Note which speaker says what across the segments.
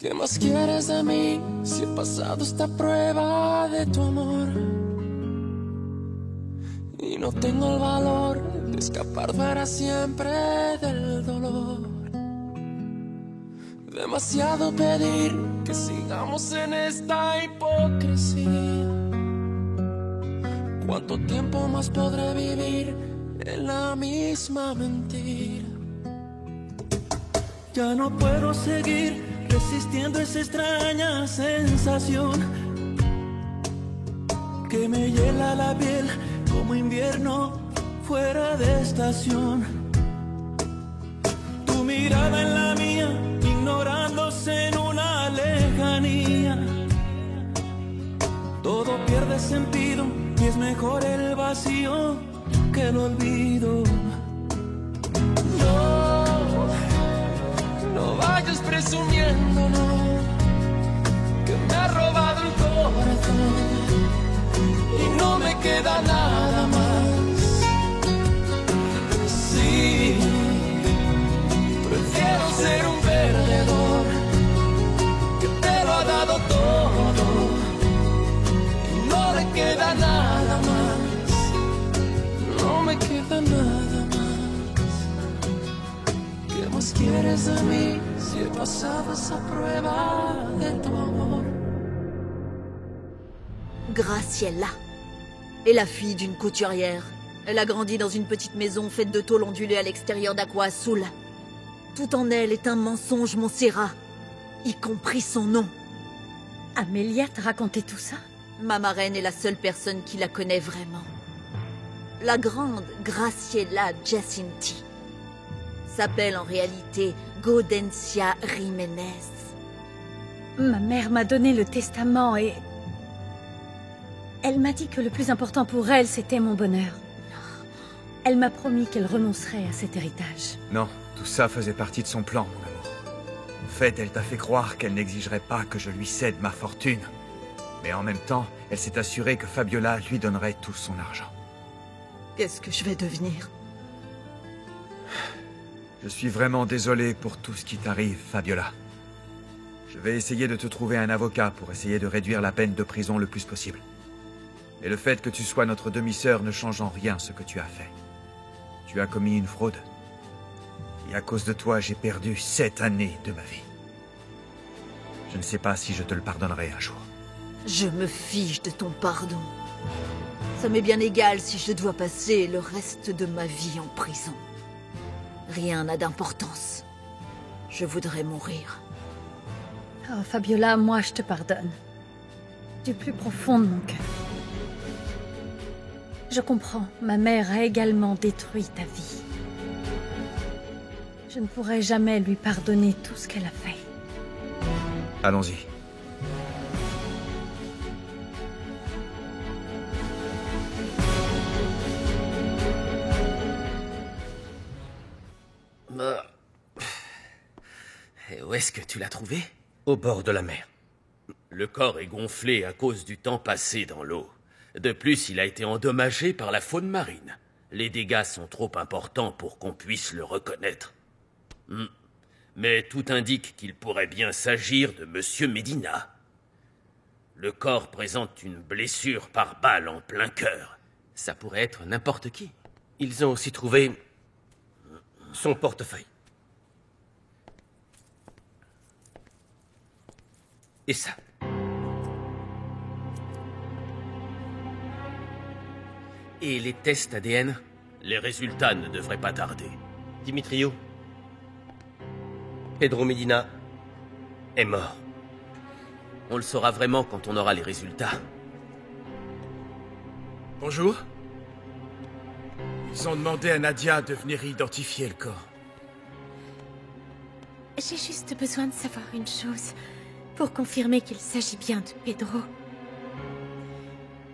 Speaker 1: ¿Qué más quieres de mí si he pasado esta prueba de tu amor? Y no tengo el valor de escapar para siempre del dolor. Demasiado pedir que sigamos en esta hipocresía. ¿Cuánto tiempo más podré vivir en la misma mentira?
Speaker 2: Ya no puedo seguir resistiendo esa extraña sensación que me hiela la piel como invierno fuera de estación. Tu mirada en la mía, ignorándose en una lejanía. Todo pierde sentido y es mejor el vacío que el olvido.
Speaker 1: No vayas presumiendo, no, que me ha robado el corazón y no me queda nada más. Sí, prefiero ser un perdedor que te lo ha dado todo y no le queda nada más. No me queda nada más. ¿Qué más quieres de mí si he pasado esa prueba de tu amor?
Speaker 3: Graciela est la fille d'une couturière. Elle a grandi dans une petite maison faite de tôle ondulée à l'extérieur d'Aqua Azul. Tout en elle est un mensonge Montserrat, y compris son nom.
Speaker 4: Amelia t'a raconté tout ça?
Speaker 3: Ma marraine est la seule personne qui la connaît vraiment. La grande Graciela Jacinti s'appelle en réalité Gaudencia Jiménez.
Speaker 4: Ma mère m'a donné le testament et... elle m'a dit que le plus important pour elle, c'était mon bonheur. Elle m'a promis qu'elle renoncerait à cet héritage.
Speaker 5: Non, tout ça faisait partie de son plan, mon amour. En fait, elle t'a fait croire qu'elle n'exigerait pas que je lui cède ma fortune. Mais en même temps, elle s'est assurée que Fabiola lui donnerait tout son argent.
Speaker 3: Qu'est-ce que je vais devenir?
Speaker 5: Je suis vraiment désolé pour tout ce qui t'arrive, Fabiola. Je vais essayer de te trouver un avocat pour essayer de réduire la peine de prison le plus possible. Et le fait que tu sois notre demi-sœur ne change en rien ce que tu as fait. Tu as commis une fraude. Et à cause de toi, j'ai perdu 7 années de ma vie. Je ne sais pas si je te le pardonnerai un jour.
Speaker 3: Je me fiche de ton pardon. Ça m'est bien égal si je dois passer le reste de ma vie en prison. Rien n'a d'importance. Je voudrais mourir.
Speaker 4: Oh, Fabiola, moi je te pardonne. Du plus profond de mon cœur. Je comprends, ma mère a également détruit ta vie. Je ne pourrai jamais lui pardonner tout ce qu'elle a fait.
Speaker 5: Allons-y.
Speaker 6: Et où est-ce que tu l'as trouvé? Au bord de la mer. Le corps est gonflé à cause du temps passé dans l'eau. De plus, il a été endommagé par la faune marine. Les dégâts sont trop importants pour qu'on puisse le reconnaître. Mais tout indique qu'il pourrait bien s'agir de Monsieur Medina. Le corps présente une blessure par balle en plein cœur. Ça pourrait être n'importe qui. Ils ont aussi trouvé son portefeuille. Et ça. Et les tests ADN? Les résultats ne devraient pas tarder.
Speaker 7: Dimitrio. Pedro Medina est mort.
Speaker 6: On le saura vraiment quand on aura les résultats.
Speaker 8: Bonjour. Ils ont demandé à Nadia de venir identifier le corps.
Speaker 9: J'ai juste besoin de savoir une chose, pour confirmer qu'il s'agit bien de Pedro.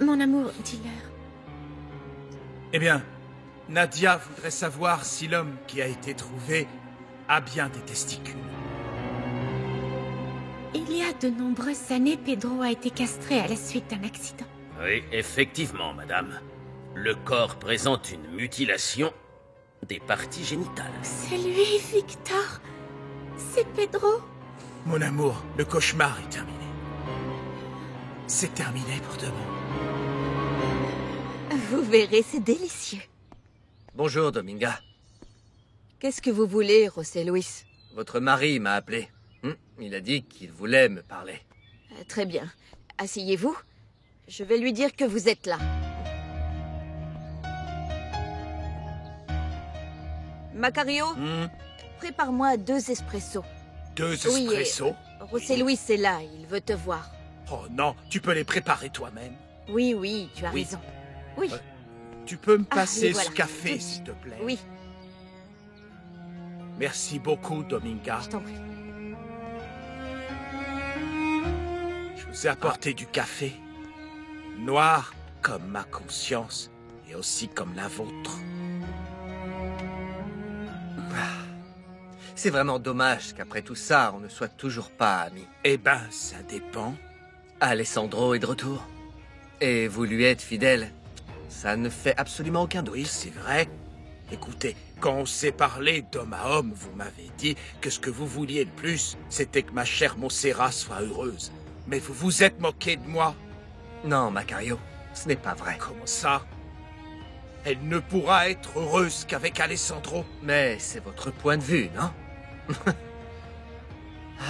Speaker 9: Mon amour, dis-leur.
Speaker 8: Eh bien, Nadia voudrait savoir si l'homme qui a été trouvé a bien des testicules.
Speaker 9: Il y a de nombreuses années, Pedro a été castré à la suite d'un accident.
Speaker 6: Oui, effectivement, madame. Le corps présente une mutilation des parties génitales.
Speaker 9: C'est lui, Victor. C'est Pedro.
Speaker 8: Mon amour, le cauchemar est terminé. C'est terminé pour de bon.
Speaker 3: Vous verrez, c'est délicieux.
Speaker 7: Bonjour, Dominga.
Speaker 3: Qu'est-ce que vous voulez, José Luis?
Speaker 7: Votre mari m'a appelé. Il a dit qu'il voulait me parler.
Speaker 3: Très bien. Asseyez-vous. Je vais lui dire que vous êtes là. Macario, prépare-moi 2 espressos.
Speaker 8: 2
Speaker 3: Oui,
Speaker 8: espressos?
Speaker 3: José Luis est là, il veut te voir.
Speaker 8: Oh non, tu peux les préparer toi-même.
Speaker 3: Oui, oui, tu as
Speaker 8: Oui.
Speaker 3: raison. Oui,
Speaker 8: Tu peux me
Speaker 3: Ah,
Speaker 8: passer
Speaker 3: oui, voilà.
Speaker 8: ce café, s'il te plaît?
Speaker 3: oui,
Speaker 8: Merci beaucoup, Dominga.
Speaker 3: je t'en prie.
Speaker 8: Je vous ai apporté du café. Noir comme ma conscience et aussi comme la vôtre.
Speaker 7: C'est vraiment dommage qu'après tout ça, on ne soit toujours pas amis.
Speaker 8: Eh ben, ça dépend.
Speaker 7: Alessandro est de retour. Et vous lui êtes fidèle. Ça ne fait absolument aucun doute.
Speaker 8: Oui, c'est vrai. Écoutez, quand on s'est parlé d'homme à homme, vous m'avez dit que ce que vous vouliez le plus, c'était que ma chère Montserrat soit heureuse. Mais vous vous êtes moqué de moi.
Speaker 7: Non, Macario, ce n'est pas vrai.
Speaker 8: Comment ça? Elle ne pourra être heureuse qu'avec Alessandro.
Speaker 7: Mais c'est votre point de vue, non?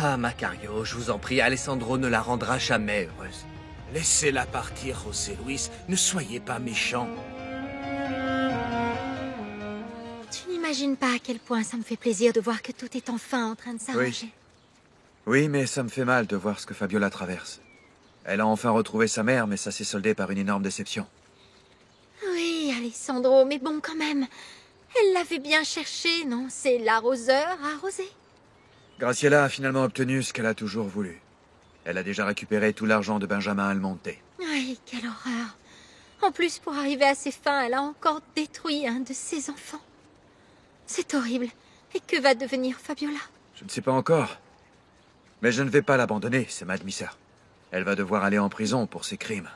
Speaker 7: Ah, Macario, je vous en prie, Alessandro ne la rendra jamais heureuse.
Speaker 8: Laissez-la partir, José Luis. Ne soyez pas méchant.
Speaker 9: Tu n'imagines pas à quel point ça me fait plaisir de voir que tout est enfin en train de s'arranger.
Speaker 5: Oui, mais ça me fait mal de voir ce que Fabiola traverse. Elle a enfin retrouvé sa mère, mais ça s'est soldé par une énorme déception.
Speaker 9: Oui, Alessandro, mais bon quand même. Elle l'avait bien cherché, non? C'est l'arroseur arrosé.
Speaker 5: Graciela a finalement obtenu ce qu'elle a toujours voulu. Elle a déjà récupéré tout l'argent de Benjamin Almonte.
Speaker 9: Oui, quelle horreur. En plus, pour arriver à ses fins, elle a encore détruit un de ses enfants. C'est horrible. Et que va devenir Fabiola?
Speaker 5: Je ne sais pas encore. Mais je ne vais pas l'abandonner, c'est ma demi-sœur. Elle va devoir aller en prison pour ses crimes.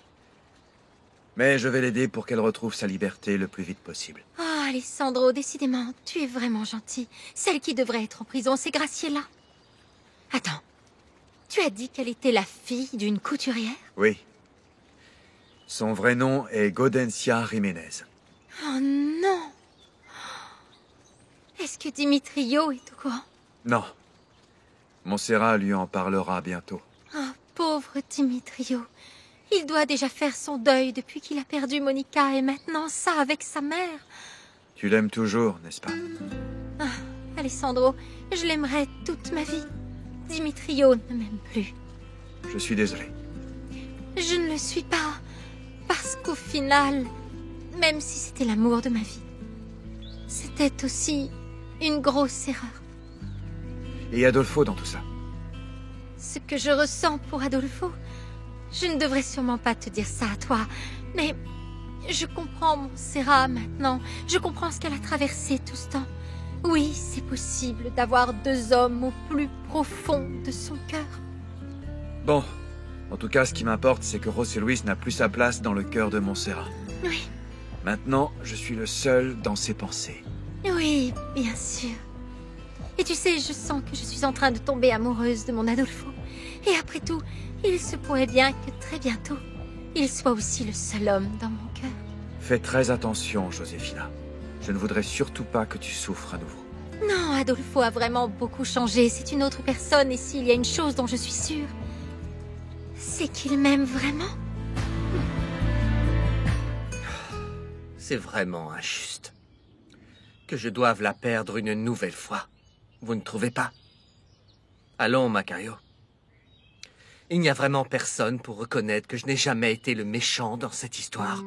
Speaker 5: Mais je vais l'aider pour qu'elle retrouve sa liberté le plus vite possible.
Speaker 9: Oh, Alessandro, décidément, tu es vraiment gentil. Celle qui devrait être en prison, c'est Graciela. Attends, tu as dit qu'elle était la fille d'une couturière?
Speaker 5: Oui. Son vrai nom est Gaudencia Jiménez.
Speaker 9: Oh non! Est-ce que Dimitrio est au courant?
Speaker 5: Non. Montserrat lui en parlera bientôt.
Speaker 9: Oh, pauvre Dimitrio. Il doit déjà faire son deuil depuis qu'il a perdu Monica et maintenant ça avec sa mère.
Speaker 5: Tu l'aimes toujours, n'est-ce pas?
Speaker 9: Ah, Alessandro, je l'aimerais toute ma vie. Dimitrio ne m'aime plus.
Speaker 5: Je suis désolé.
Speaker 9: Je ne le suis pas. Parce qu'au final, même si c'était l'amour de ma vie, c'était aussi une grosse erreur.
Speaker 5: Et Adolfo dans tout ça?
Speaker 9: Ce que je ressens pour Adolfo, je ne devrais sûrement pas te dire ça à toi, mais je comprends Montserrat maintenant. Je comprends ce qu'elle a traversé tout ce temps. Oui, c'est possible d'avoir 2 hommes au plus profond de son cœur.
Speaker 5: Bon. En tout cas, ce qui m'importe, c'est que José Luis n'a plus sa place dans le cœur de Montserrat.
Speaker 9: Oui,
Speaker 5: Maintenant, je suis le seul dans ses pensées.
Speaker 9: oui, bien sûr. Et tu sais, je sens que je suis en train de tomber amoureuse de mon Adolfo. Et après tout, il se pourrait bien que très bientôt, il soit aussi le seul homme dans mon cœur.
Speaker 5: Fais très attention, Josefina. Je ne voudrais surtout pas que tu souffres à nouveau.
Speaker 9: Non, Adolfo a vraiment beaucoup changé. C'est une autre personne et s'il y a une chose dont je suis sûre, c'est qu'il m'aime vraiment.
Speaker 7: C'est vraiment injuste. Que je doive la perdre une nouvelle fois. Vous ne trouvez pas? Allons, Macario. Il n'y a vraiment personne pour reconnaître que je n'ai jamais été le méchant dans cette histoire.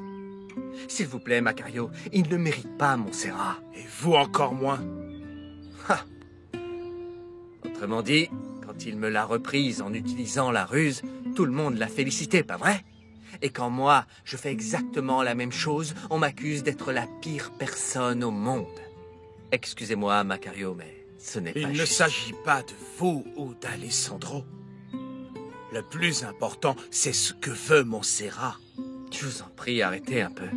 Speaker 7: S'il vous plaît, Macario, il ne mérite pas Montserrat.
Speaker 8: Et vous encore moins.
Speaker 7: Autrement dit, quand il me l'a reprise en utilisant la ruse, tout le monde l'a félicité, pas vrai? Et quand moi, je fais exactement la même chose, on m'accuse d'être la pire personne au monde. Excusez-moi, Macario, mais ce n'est pas
Speaker 8: Il ne
Speaker 7: juste.
Speaker 8: s'agit pas de vous ou d'Alessandro. Le plus important, c'est ce que veut Montserrat.
Speaker 7: Je vous en prie, arrêtez un peu.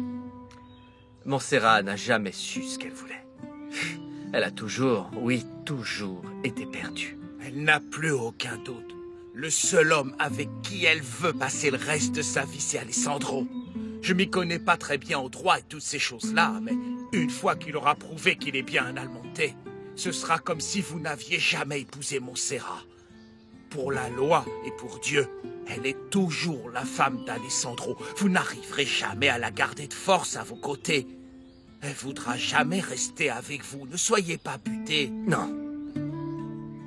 Speaker 7: Montserrat n'a jamais su ce qu'elle voulait. Elle a toujours, oui, toujours été perdue.
Speaker 8: Elle n'a plus aucun doute. Le seul homme avec qui elle veut passer le reste de sa vie, c'est Alessandro. Je m'y connais pas très bien au droit et toutes ces choses-là, mais une fois qu'il aura prouvé qu'il est bien un Almonte, ce sera comme si vous n'aviez jamais épousé Montserrat. Pour la loi et pour Dieu, elle est toujours la femme d'Alessandro. Vous n'arriverez jamais à la garder de force à vos côtés. Elle voudra jamais rester avec vous. Ne soyez pas butés.
Speaker 7: Non.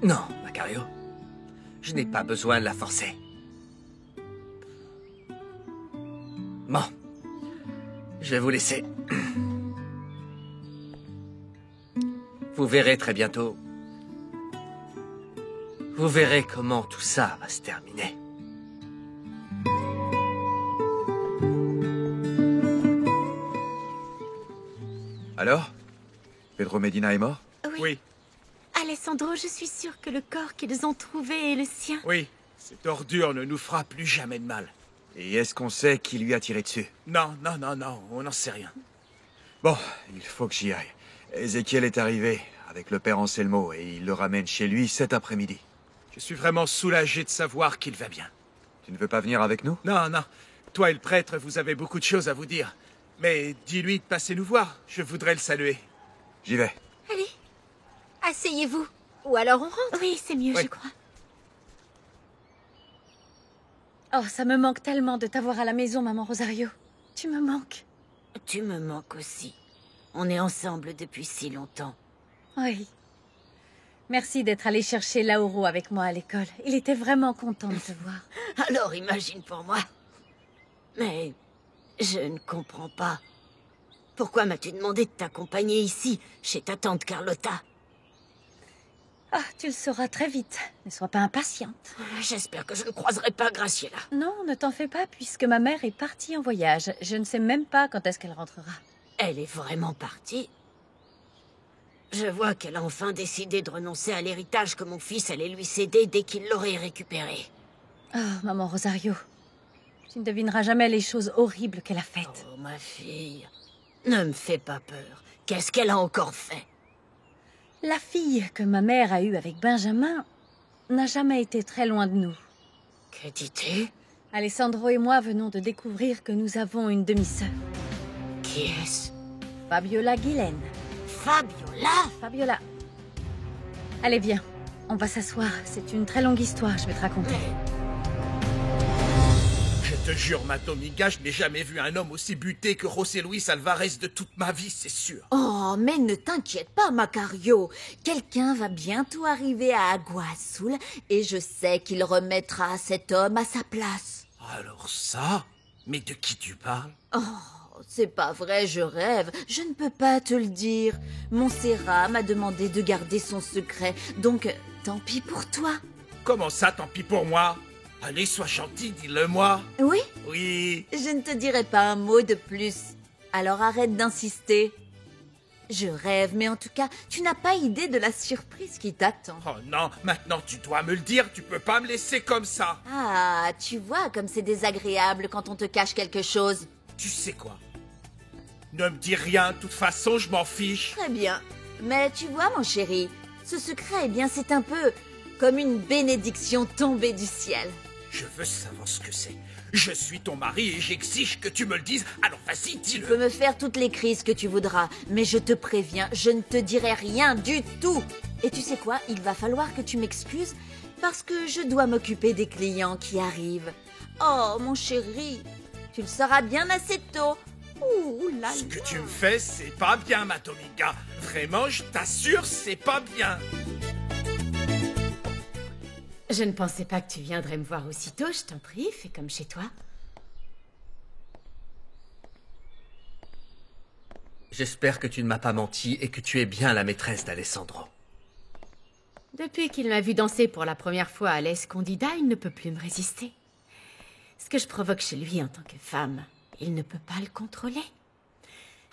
Speaker 7: Non, Macario. Je n'ai pas besoin de la forcer. Bon. Je vais vous laisser. Vous verrez très bientôt. Vous verrez comment tout ça va se terminer.
Speaker 5: Alors? Pedro Medina est mort?
Speaker 8: Oui,
Speaker 4: Alessandro, je suis sûre que le corps qu'ils ont trouvé est le sien.
Speaker 8: oui. Cette ordure ne nous fera plus jamais de mal.
Speaker 5: Et est-ce qu'on sait qui lui a tiré dessus?
Speaker 8: Non, on n'en sait rien.
Speaker 5: Bon, il faut que j'y aille. Ézéchiel est arrivé avec le père Anselmo et il le ramène chez lui cet après-midi.
Speaker 8: Je suis vraiment soulagé de savoir qu'il va bien.
Speaker 5: Tu ne veux pas venir avec nous?
Speaker 8: Non. Toi et le prêtre, vous avez beaucoup de choses à vous dire. Mais dis-lui de passer nous voir. Je voudrais le saluer.
Speaker 5: J'y vais.
Speaker 9: Allez, asseyez-vous. Ou alors on rentre.
Speaker 4: Oui, c'est mieux,
Speaker 8: Oui.
Speaker 4: je crois. Oh, ça me manque tellement de t'avoir à la maison, maman Rosario. Tu me manques.
Speaker 10: Tu me manques aussi. On est ensemble depuis si longtemps.
Speaker 4: Oui. Merci d'être allé chercher Lauro avec moi à l'école. Il était vraiment content de te voir.
Speaker 10: Alors imagine pour moi. Mais je ne comprends pas. Pourquoi m'as-tu demandé de t'accompagner ici, chez ta tante Carlotta?
Speaker 4: Ah, tu le sauras très vite. Ne sois pas impatiente.
Speaker 10: J'espère que je ne croiserai pas Graciela.
Speaker 4: Non, ne t'en fais pas, puisque ma mère est partie en voyage. Je ne sais même pas quand est-ce qu'elle rentrera.
Speaker 10: Elle est vraiment partie? Je vois qu'elle a enfin décidé de renoncer à l'héritage que mon fils allait lui céder dès qu'il l'aurait récupéré.
Speaker 4: Oh, maman Rosario. Tu ne devineras jamais les choses horribles qu'elle a faites.
Speaker 10: Oh, ma fille, ne me fais pas peur. Qu'est-ce qu'elle a encore fait?
Speaker 4: La fille que ma mère a eue avec Benjamin n'a jamais été très loin de nous.
Speaker 10: Que dis-tu?
Speaker 4: Alessandro et moi venons de découvrir que nous avons une demi-sœur.
Speaker 10: Qui est-ce?
Speaker 4: Fabiola Guilaine.
Speaker 10: Fabiola?
Speaker 4: Fabiola. Allez, viens. On va s'asseoir. C'est une très longue histoire, je vais te raconter.
Speaker 8: Je te jure, ma Dominga, je n'ai jamais vu un homme aussi buté que José Luis Alvarez de toute ma vie, c'est sûr.
Speaker 3: Oh, mais ne t'inquiète pas, Macario. Quelqu'un va bientôt arriver à Agua Azul et je sais qu'il remettra cet homme à sa place.
Speaker 8: Alors ça? Mais de qui tu parles?
Speaker 3: Oh, c'est pas vrai, je rêve. Je ne peux pas te le dire. Montserrat m'a demandé de garder son secret, donc tant pis pour toi.
Speaker 8: Comment ça, tant pis pour moi? Allez, sois gentil, dis-le-moi.
Speaker 3: Oui?
Speaker 8: Oui.
Speaker 3: Je ne te dirai pas un mot de plus. Alors arrête d'insister. Je rêve, mais en tout cas, tu n'as pas idée de la surprise qui t'attend.
Speaker 8: Oh non, maintenant tu dois me le dire, tu peux pas me laisser comme ça.
Speaker 3: Ah, tu vois comme c'est désagréable quand on te cache quelque chose.
Speaker 8: Tu sais quoi? Ne me dis rien, de toute façon, je m'en fiche.
Speaker 3: Très bien. Mais tu vois, mon chéri, ce secret, eh bien, c'est un peu comme une bénédiction tombée du ciel.
Speaker 8: Je veux savoir ce que c'est. Je suis ton mari et j'exige que tu me le dises, alors vas-y,
Speaker 3: Tu
Speaker 8: dis-le.
Speaker 3: peux me faire toutes les crises que tu voudras, mais je te préviens, je ne te dirai rien du tout. Et tu sais quoi, il va falloir que tu m'excuses parce que je dois m'occuper des clients qui arrivent. Oh, mon chéri, tu le sauras bien assez tôt. Ouh là là.
Speaker 8: Ce que tu me fais, c'est pas bien, ma Dominga. Vraiment, je t'assure, c'est pas bien.
Speaker 10: Je ne pensais pas que tu viendrais me voir aussitôt, je t'en prie, fais comme chez toi.
Speaker 7: J'espère que tu ne m'as pas menti et que tu es bien la maîtresse d'Alessandro.
Speaker 10: Depuis qu'il m'a vu danser pour la première fois à l'Escondida, il ne peut plus me résister. Ce que je provoque chez lui en tant que femme, il ne peut pas le contrôler.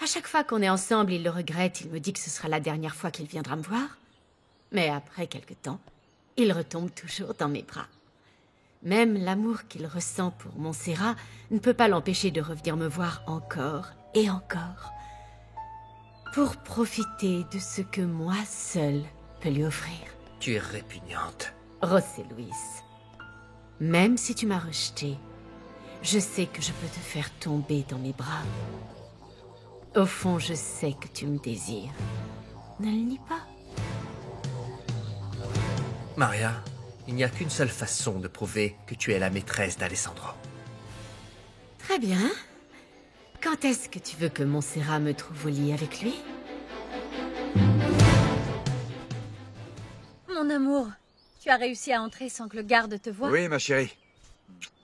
Speaker 10: À chaque fois qu'on est ensemble, il le regrette, il me dit que ce sera la dernière fois qu'il viendra me voir. Mais après quelque temps, il retombe toujours dans mes bras. Même l'amour qu'il ressent pour Montserrat ne peut pas l'empêcher de revenir me voir encore et encore, pour profiter de ce que moi seule peux lui offrir.
Speaker 7: Tu es répugnante.
Speaker 10: José Luis, même si tu m'as rejeté, je sais que je peux te faire tomber dans mes bras. Au fond, je sais que tu me désires. Ne le nie pas.
Speaker 7: Maria, il n'y a qu'une seule façon de prouver que tu es la maîtresse d'Alessandro.
Speaker 10: Très bien. Quand est-ce que tu veux que Montserrat me trouve au lit avec lui?
Speaker 4: Mon amour, tu as réussi à entrer sans que le garde te voie?
Speaker 5: Oui, ma chérie.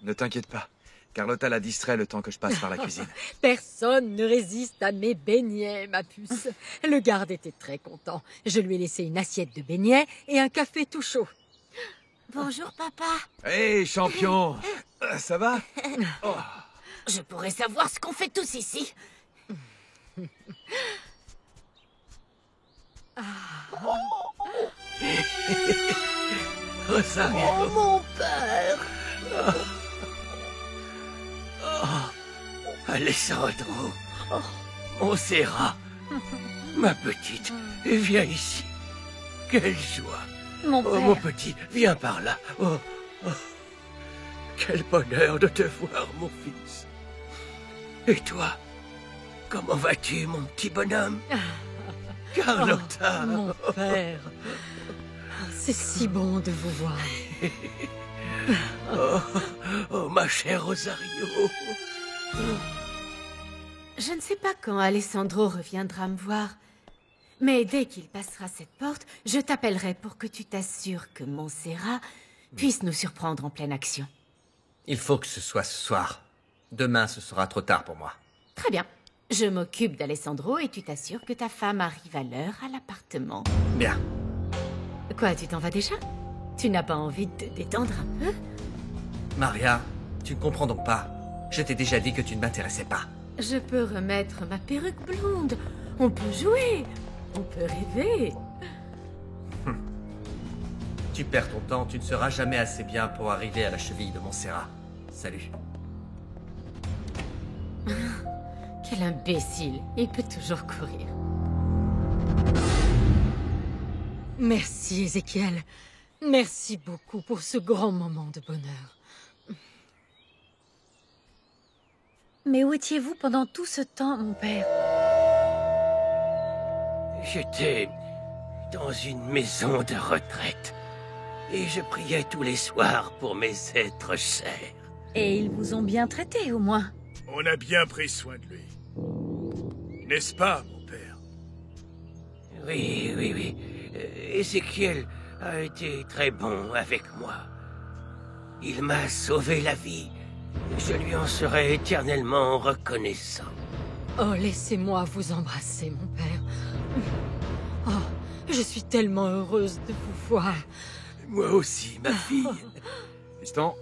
Speaker 5: Ne t'inquiète pas. Carlotta l'a distrait le temps que je passe par la cuisine.
Speaker 11: Personne ne résiste à mes beignets, ma puce. Le garde était très content. Je lui ai laissé une assiette de beignets et un café tout chaud.
Speaker 10: Bonjour, papa.
Speaker 5: Hé, champion! Ça va? Oh.
Speaker 10: Je pourrais savoir ce qu'on fait tous ici.
Speaker 8: Rosario.
Speaker 11: Oh, mon père!
Speaker 8: Alessandro. Montserrat. Ma petite, viens ici. Quelle joie.
Speaker 4: Mon
Speaker 8: Oh,
Speaker 4: père.
Speaker 8: mon petit, viens par là. Oh, oh. Quel bonheur de te voir, mon fils. Et toi, comment vas-tu, mon petit bonhomme? Carlotta.
Speaker 11: Mon père. C'est si bon de vous voir.
Speaker 8: Oh, ma chère Rosario.
Speaker 10: Je ne sais pas quand Alessandro reviendra me voir, mais dès qu'il passera cette porte, je t'appellerai pour que tu t'assures que Montserrat puisse nous surprendre en pleine action.
Speaker 7: Il faut que ce soit ce soir. Demain, ce sera trop tard pour moi.
Speaker 10: Très bien. Je m'occupe d'Alessandro et tu t'assures que ta femme arrive à l'heure à l'appartement.
Speaker 7: Bien.
Speaker 10: Quoi, tu t'en vas déjà? Tu n'as pas envie de te détendre un peu?
Speaker 7: Maria, tu ne comprends donc pas. Je t'ai déjà dit que tu ne m'intéressais pas.
Speaker 10: Je peux remettre ma perruque blonde. On peut jouer. On peut rêver.
Speaker 7: Tu perds ton temps, tu ne seras jamais assez bien pour arriver à la cheville de Montserrat. Salut.
Speaker 10: Quel imbécile. Il peut toujours courir.
Speaker 11: Merci, Ézéchiel. Merci beaucoup pour ce grand moment de bonheur.
Speaker 4: Mais où étiez-vous pendant tout ce temps, mon père?
Speaker 8: J'étais dans une maison de retraite et je priais tous les soirs pour mes êtres chers.
Speaker 4: Et ils vous ont bien traité, au moins.
Speaker 12: On a bien pris soin de lui. N'est-ce pas, mon père?
Speaker 8: Oui, oui, oui. Ézéchiel a été très bon avec moi. Il m'a sauvé la vie. Je lui en serai éternellement reconnaissant.
Speaker 11: Oh, laissez-moi vous embrasser, mon père. Oh, je suis tellement heureuse de vous voir.
Speaker 8: Moi aussi, ma fille.
Speaker 5: Fiston,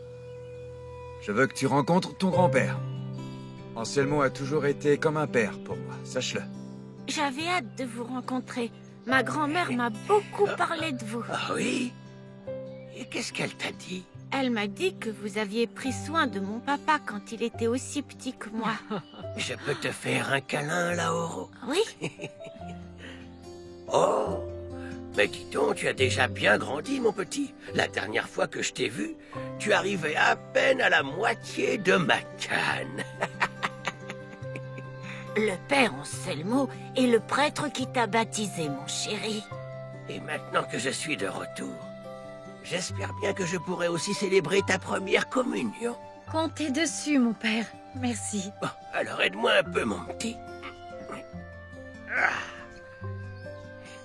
Speaker 5: je veux que tu rencontres ton grand-père. Anselmo a toujours été comme un père pour moi, sache-le.
Speaker 4: J'avais hâte de vous rencontrer. Ma grand-mère m'a beaucoup parlé de vous.
Speaker 8: Ah oui? Et qu'est-ce qu'elle t'a dit?
Speaker 4: Elle m'a dit que vous aviez pris soin de mon papa quand il était aussi petit que moi.
Speaker 8: Je peux te faire un câlin, Lauro?
Speaker 4: Oui?
Speaker 8: Oh! Mais dis donc, tu as déjà bien grandi, mon petit. La dernière fois que je t'ai vu, tu arrivais à peine à la moitié de ma canne.
Speaker 4: Le père Anselmo est le prêtre qui t'a baptisé, mon chéri.
Speaker 8: Et maintenant que je suis de retour, j'espère bien que je pourrai aussi célébrer ta première communion.
Speaker 4: Comptez dessus, mon père. Merci.
Speaker 8: Bon, alors aide-moi un peu, mon petit.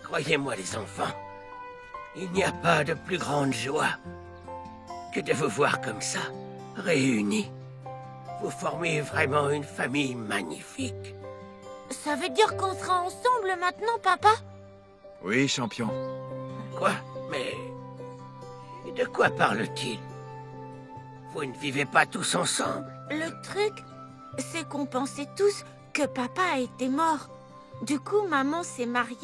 Speaker 8: Croyez-moi, les enfants, il n'y a pas de plus grande joie que de vous voir comme ça, réunis. Vous formez vraiment une famille magnifique.
Speaker 4: Ça veut dire qu'on sera ensemble maintenant, papa?
Speaker 5: Oui, champion.
Speaker 8: Quoi? Mais de quoi parle-t-il? Vous ne vivez pas tous ensemble?
Speaker 4: Le truc, c'est qu'on pensait tous que papa était mort. Du coup, maman s'est mariée